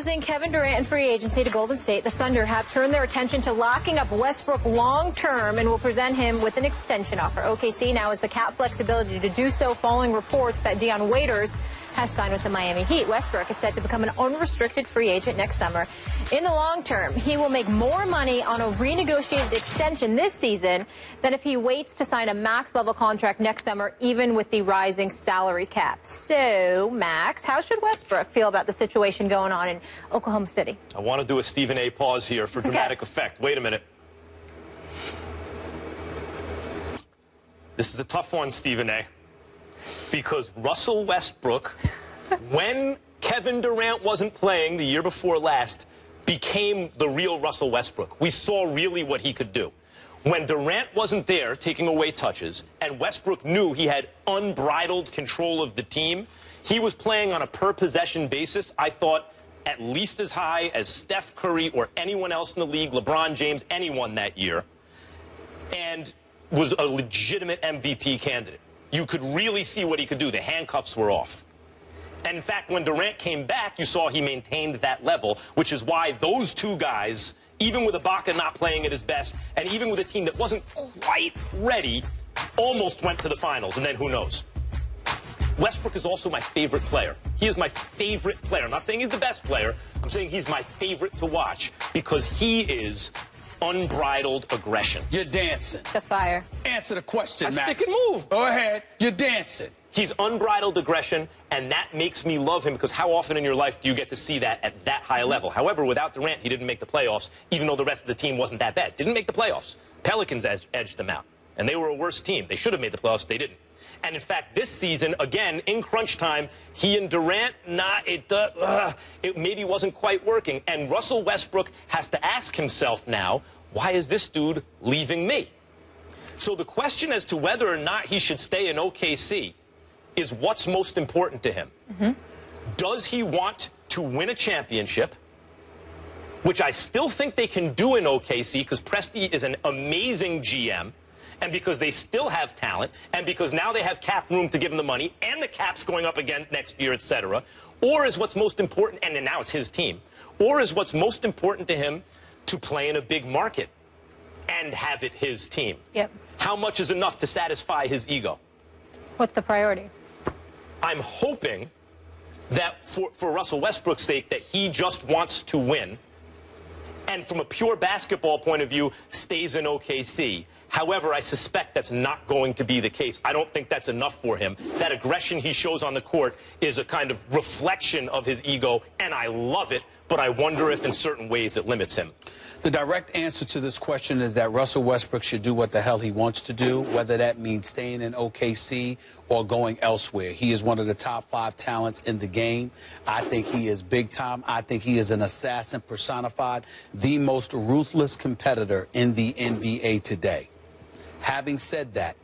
losing Kevin Durant in free agency to Golden State, the Thunder have turned their attention to locking up Westbrook long-term and will present him with an extension offer. OKC now has the cap flexibility to do so following reports that Dion Waiters has signed with the Miami Heat. Westbrook is set to become an unrestricted free agent next summer. In the long term, he will make more money on a renegotiated extension this season than if he waits to sign a max-level contract next summer, even with the rising salary cap. So, Max, how should Westbrook feel about the situation going on in Oklahoma City? I want to do a Stephen A. pause here for dramatic effect. Wait a minute. This is a tough one, Stephen A. Because Russell Westbrook, when Kevin Durant wasn't playing the year before last, became the real Russell Westbrook. We saw really what he could do. When Durant wasn't there taking away touches and Westbrook knew he had unbridled control of the team, he was playing on a per-possession basis, I thought, at least as high as Steph Curry or anyone else in the league, LeBron James, anyone that year, and was a legitimate MVP candidate. You could really see what he could do. The handcuffs were off. And in fact, when Durant came back, you saw he maintained that level, which is why those two guys, even with Ibaka not playing at his best, and even with a team that wasn't quite ready, almost went to the finals, and then who knows. Westbrook is also my favorite player. He is my favorite player. I'm not saying he's the best player. I'm saying he's my favorite to watch because he is unbridled aggression. You're dancing. The fire. Answer the question, Max. Stick and move. Go ahead. You're dancing. He's unbridled aggression, and that makes me love him because how often in your life do you get to see that at that high level? However, without Durant, he didn't make the playoffs, even though the rest of the team wasn't that bad. Didn't make the playoffs. Pelicans edged them out, and they were a worse team. They should have made the playoffs. They didn't. And, in fact, this season, again, in crunch time, he and Durant, it maybe wasn't quite working. And Russell Westbrook has to ask himself now, why is this dude leaving me? So the question as to whether or not he should stay in OKC is what's most important to him. Does he want to win a championship, which I still think they can do in OKC because Presti is an amazing GM, and because they still have talent, and because now they have cap room to give him the money, and the cap's going up again next year, etc. Or is what's most important, and then now it's his team, or is what's most important to him to play in a big market and have it his team? Yep. How much is enough to satisfy his ego? What's the priority? I'm hoping that for Russell Westbrook's sake that he just wants to win and from a pure basketball point of view stays in OKC. However, I suspect that's not going to be the case. I don't think that's enough for him. That aggression he shows on the court is a kind of reflection of his ego, and I love it, but I wonder if in certain ways it limits him. The direct answer to this question is that Russell Westbrook should do what the hell he wants to do, whether that means staying in OKC or going elsewhere. He is one of the top 5 talents in the game. I think he is big time. I think he is an assassin personified, the most ruthless competitor in the NBA today. Having said that,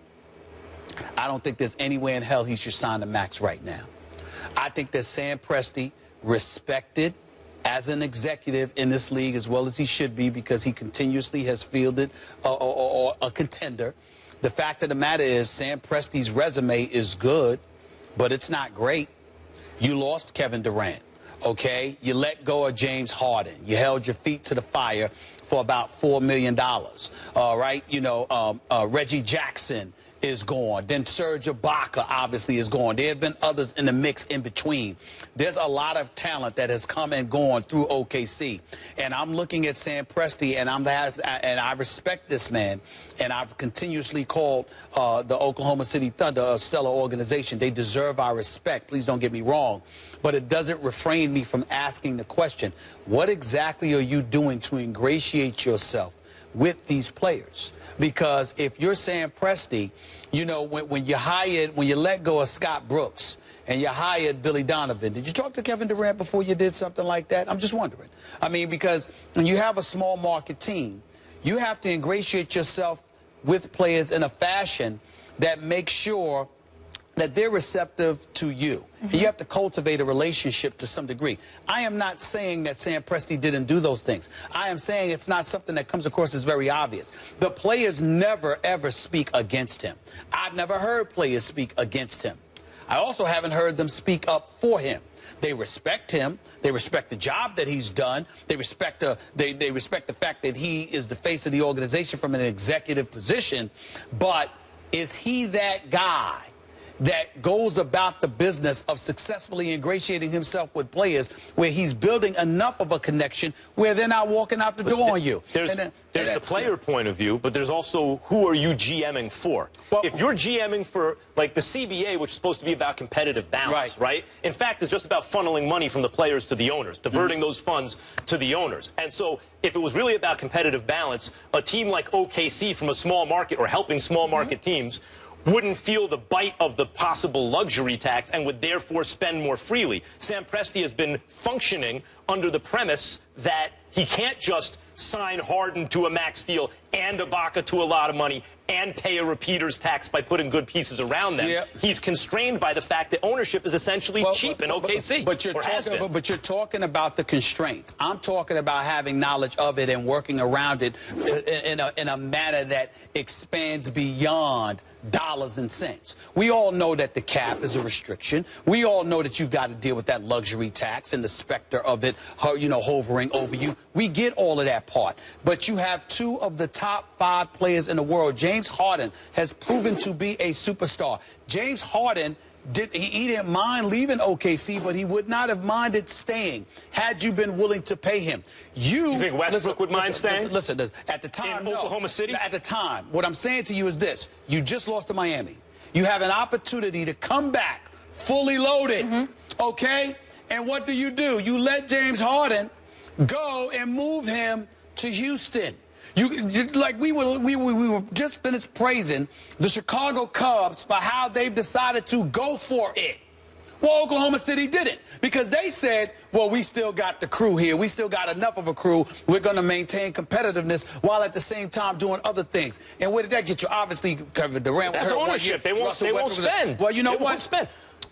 I don't think there's any way in hell he should sign the max right now. I think that Sam Presti, respected as an executive in this league as well as he should be because he continuously has fielded a contender. The fact of the matter is Sam Presti's resume is good, but it's not great. You lost Kevin Durant, okay? You let go of James Harden. You held your feet to the fire for about $4 million, all right? You know, Reggie Jackson is gone. Then Serge Ibaka obviously is gone. There have been others in the mix in between. There's a lot of talent that has come and gone through OKC. And I'm looking at Sam Presti, and I respect this man. And I've continuously called the Oklahoma City Thunder a stellar organization. They deserve our respect. Please don't get me wrong. But it doesn't refrain me from asking the question, what exactly are you doing to ingratiate yourself with these players? Because if you're Sam Presti, you know, when you let go of Scott Brooks and you hired Billy Donovan, did you talk to Kevin Durant before you did something like that? I'm just wondering. I mean, because when you have a small market team, you have to ingratiate yourself with players in a fashion that makes sure that they're receptive to you. You have to cultivate a relationship to some degree. I am not saying that Sam Presti didn't do those things. I am saying it's not something that comes across as very obvious. The players never, ever speak against him. I've never heard players speak against him. I also haven't heard them speak up for him. They respect him. They respect the job that he's done. They respect they respect the fact that he is the face of the organization from an executive position. But is he that guy that goes about the business of successfully ingratiating himself with players where he's building enough of a connection where they're not walking out the door on you? There's the player point of view, but there's also who are you GMing for? Well, if you're GMing for, like, the CBA, which is supposed to be about competitive balance, right? In fact, it's just about funneling money from the players to the owners, diverting those funds to the owners. And so if it was really about competitive balance, a team like OKC from a small market or helping small market teams wouldn't feel the bite of the possible luxury tax and would therefore spend more freely. Sam Presti has been functioning under the premise that he can't just sign Harden to a max deal and Ibaka to a lot of money and pay a repeater's tax by putting good pieces around them. Yep. He's constrained by the fact that ownership is essentially cheap in OKC. But you're talking about the constraints. I'm talking about having knowledge of it and working around it in a manner that expands beyond dollars and cents. We all know that the cap is a restriction. We all know that you've got to deal with that luxury tax and the specter of it, hovering over you. We get all of that part. But you have two of the top 5 players in the world. James Harden has proven to be a superstar. James Harden, he didn't mind leaving OKC, but he would not have minded staying had you been willing to pay him. You think Westbrook would mind staying? Listen, at the time, in Oklahoma City? At the time, what I'm saying to you is this. You just lost to Miami. You have an opportunity to come back fully loaded, okay? And what do? You let James Harden go and move him to Houston. We were just finished praising the Chicago Cubs for how they've decided to go for it. Well, Oklahoma City didn't, because they said, well, we still got the crew here. We still got enough of a crew. We're going to maintain competitiveness while at the same time doing other things. And where did that get you? Obviously, Kevin Durant. That's ownership. They won't spend. Well, you know what? Won't spend.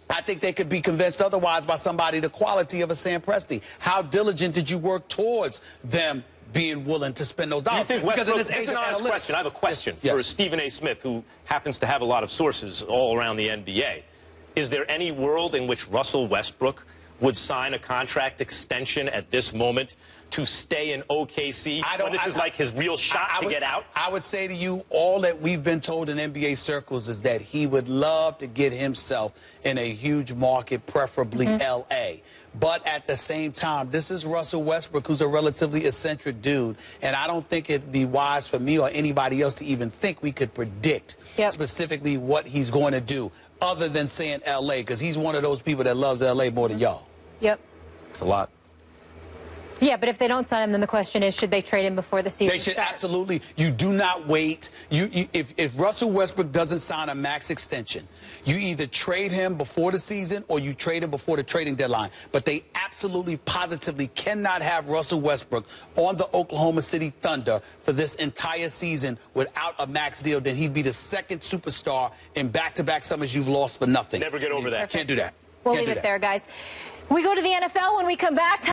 I think they could be convinced otherwise by somebody the quality of a Sam Presti. How diligent did you work towards them being willing to spend those dollars? Do you think Westbrook, that's an honest question. I have a question for Stephen A. Smith, who happens to have a lot of sources all around the NBA. Is there any world in which Russell Westbrook would sign a contract extension at this moment to stay in OKC when this is like his real shot to get out? I would say to you, all that we've been told in NBA circles is that he would love to get himself in a huge market, preferably L.A. But at the same time, this is Russell Westbrook, who's a relatively eccentric dude, and I don't think it'd be wise for me or anybody else to even think we could predict specifically what he's going to do, other than saying L.A., because he's one of those people that loves L.A. more than y'all. Yep. It's a lot. Yeah, but if they don't sign him, then the question is, should they trade him before the season starts? They should absolutely. You do not wait. If Russell Westbrook doesn't sign a max extension, you either trade him before the season or you trade him before the trading deadline. But they absolutely, positively cannot have Russell Westbrook on the Oklahoma City Thunder for this entire season without a max deal. Then he'd be the second superstar in back-to-back summers you've lost for nothing. Never get over that. Can't do that. We'll leave it there, guys. We go to the NFL when we come back.